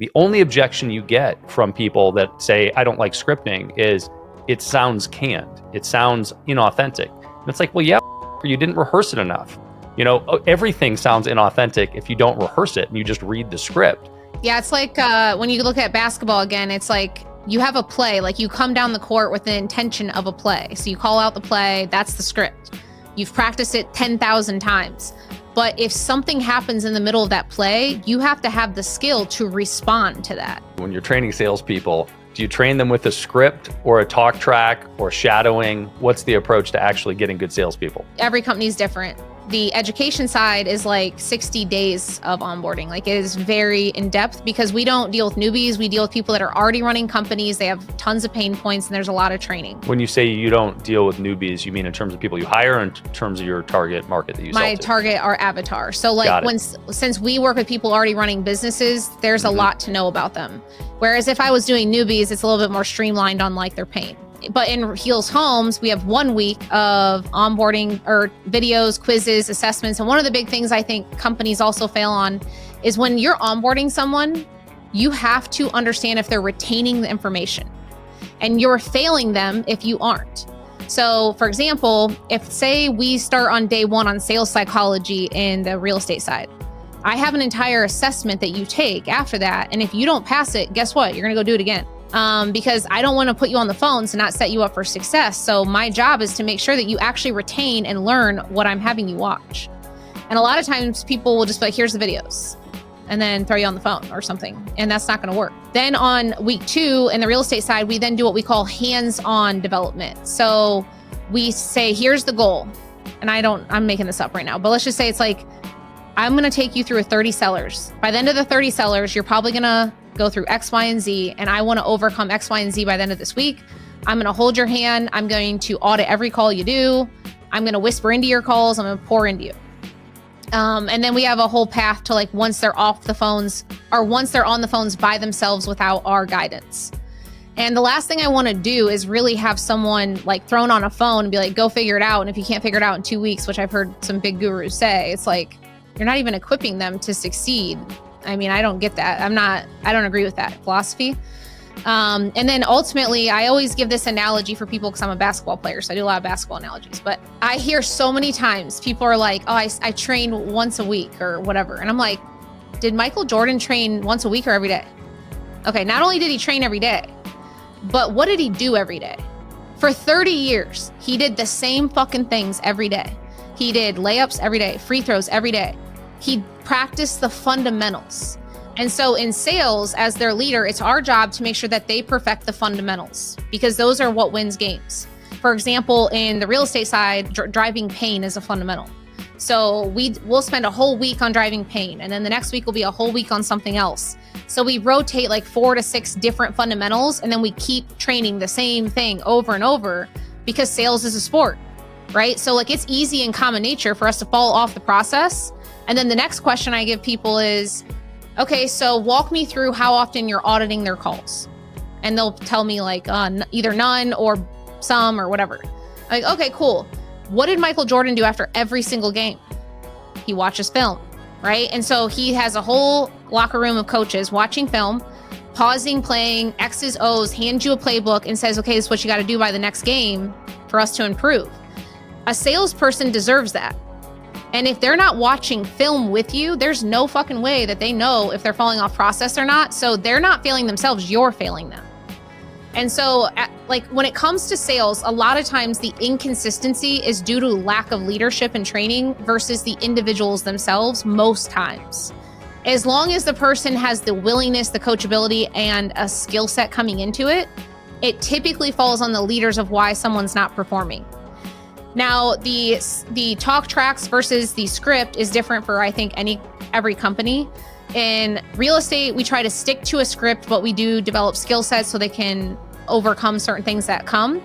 The only objection you get from people that say, I don't like scripting, is it sounds canned. It sounds inauthentic. And it's like, well, yeah, you didn't rehearse it enough. You know, everything sounds inauthentic if you don't rehearse it and you just read the script. Yeah, it's like when you look at basketball again, it's like you have a play, like you come down the court with the intention of a play. So you call out the play, that's the script. You've practiced it 10,000 times. But if something happens in the middle of that play, you have to have the skill to respond to that. When you're training salespeople, do you train them with a script or a talk track or shadowing? What's the approach to actually getting good salespeople? Every company is different. The education side is like 60 days of onboarding. Like, it is very in depth because we don't deal with newbies. We deal with people that are already running companies. They have tons of pain points and there's a lot of training. When you say you don't deal with newbies, you mean in terms of people you hire or in terms of your target market that you sell to? My target are avatar. So like since we work with people already running businesses, there's a lot to know about them. Whereas if I was doing newbies, it's a little bit more streamlined on like their pain. But in Heels Homes, we have 1 week of onboarding or videos, quizzes, assessments. And one of the big things I think companies also fail on is when you're onboarding someone, you have to understand if they're retaining the information. And you're failing them if you aren't. So for example, if say we start on day 1 on sales psychology in the real estate side, I have an entire assessment that you take after that. And if you don't pass it, guess what? You're going to go do it again. Because I don't want to put you on the phone to not set you up for success. So my job is to make sure that you actually retain and learn what I'm having you watch. And a lot of times people will just be like, here's the videos, and then throw you on the phone or something. And that's not going to work. Then on week 2 in the real estate side, we then do what we call hands-on development. So we say, here's the goal. And I'm making this up right now, but let's just say it's like, I'm going to take you through 30 sellers. By the end of the 30 sellers, you're probably going to go through X, Y, and Z, and I want to overcome X, Y, and Z by the end of this week. I'm going to hold your hand. I'm going to audit every call you do. I'm going to whisper into your calls. I'm going to pour into you. And then we have a whole path to like once they're off the phones or once they're on the phones by themselves without our guidance. And the last thing I want to do is really have someone like thrown on a phone and be like, go figure it out. And if you can't figure it out in 2 weeks, which I've heard some big gurus say, it's like, you're not even equipping them to succeed. I mean, I don't get that. I don't agree with that philosophy. And then ultimately, I always give this analogy for people because I'm a basketball player. So I do a lot of basketball analogies. But I hear so many times people are like, oh, I train once a week or whatever. And I'm like, did Michael Jordan train once a week or every day? Okay, not only did he train every day, but what did he do every day? For 30 years, he did the same fucking things every day. He did layups every day, free throws every day. He practiced the fundamentals. And so in sales, as their leader, it's our job to make sure that they perfect the fundamentals because those are what wins games. For example, in the real estate side, driving pain is a fundamental. So we'll spend a whole week on driving pain, and then the next week will be a whole week on something else. So we rotate like 4 to 6 different fundamentals, and then we keep training the same thing over and over because sales is a sport, right? So like it's easy in common nature for us to fall off the process. And then the next question I give people is, okay, so walk me through how often you're auditing their calls. And they'll tell me like either none or some or whatever. Like, okay, cool. What did Michael Jordan do after every single game? He watches film, right? And so he has a whole locker room of coaches watching film, pausing, playing X's, O's, hands you a playbook and says, okay, this is what you got to do by the next game for us to improve. A salesperson deserves that. And if they're not watching film with you, there's no fucking way that they know if they're falling off process or not. So they're not failing themselves, you're failing them. And so like when it comes to sales, a lot of times the inconsistency is due to lack of leadership and training versus the individuals themselves most times. As long as the person has the willingness, the coachability, and a skill set coming into it, it typically falls on the leaders of why someone's not performing. Now, the talk tracks versus the script is different for, I think, every company. In real estate, we try to stick to a script, but we do develop skill sets so they can overcome certain things that come.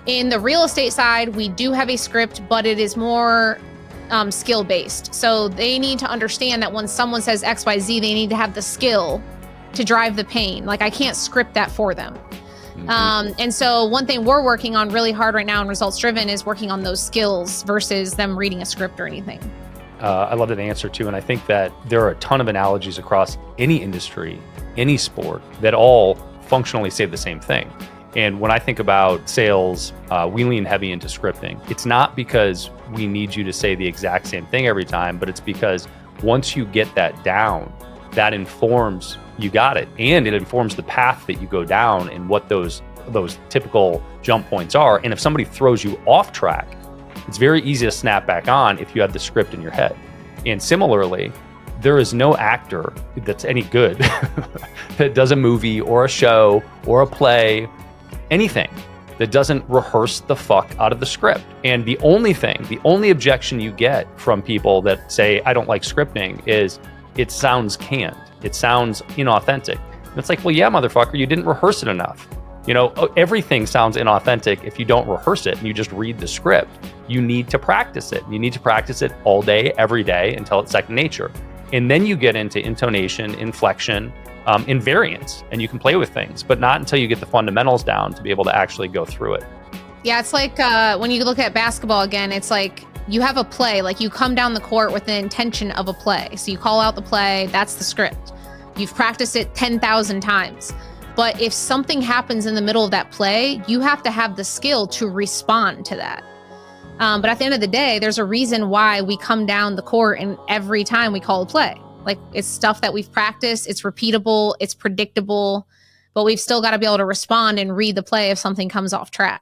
In the real estate side, we do have a script, but it is more skill-based. So they need to understand that when someone says X, Y, Z, they need to have the skill to drive the pain. Like I can't script that for them. And so one thing we're working on really hard right now in Results Driven is working on those skills versus them reading a script or anything. I love that answer too. And I think that there are a ton of analogies across any industry, any sport, that all functionally say the same thing. And when I think about sales, we lean heavy into scripting. It's not because we need you to say the exact same thing every time, but it's because once you get that down, that informs you got it. And it informs the path that you go down and what those typical jump points are. And if somebody throws you off track, it's very easy to snap back on if you have the script in your head. And similarly, there is no actor that's any good that does a movie or a show or a play, anything, that doesn't rehearse the fuck out of the script. And the only objection you get from people that say, I don't like scripting, is it sounds canned. It sounds inauthentic. And it's like, well, yeah, motherfucker, you didn't rehearse it enough. Everything sounds inauthentic if you don't rehearse it and you just read the script. You need to practice it. You need to practice it all day, every day, until it's second nature. And then you get into intonation, inflection, and variance, and you can play with things, but not until you get the fundamentals down to be able to actually go through it. Yeah, it's like when you look at basketball again, it's like you have a play, like you come down the court with the intention of a play. So you call out the play, that's the script. You've practiced it 10,000 times. But if something happens in the middle of that play, you have to have the skill to respond to that. But at the end of the day, there's a reason why we come down the court and every time we call a play. Like, it's stuff that we've practiced, it's repeatable, it's predictable, but we've still got to be able to respond and read the play if something comes off track.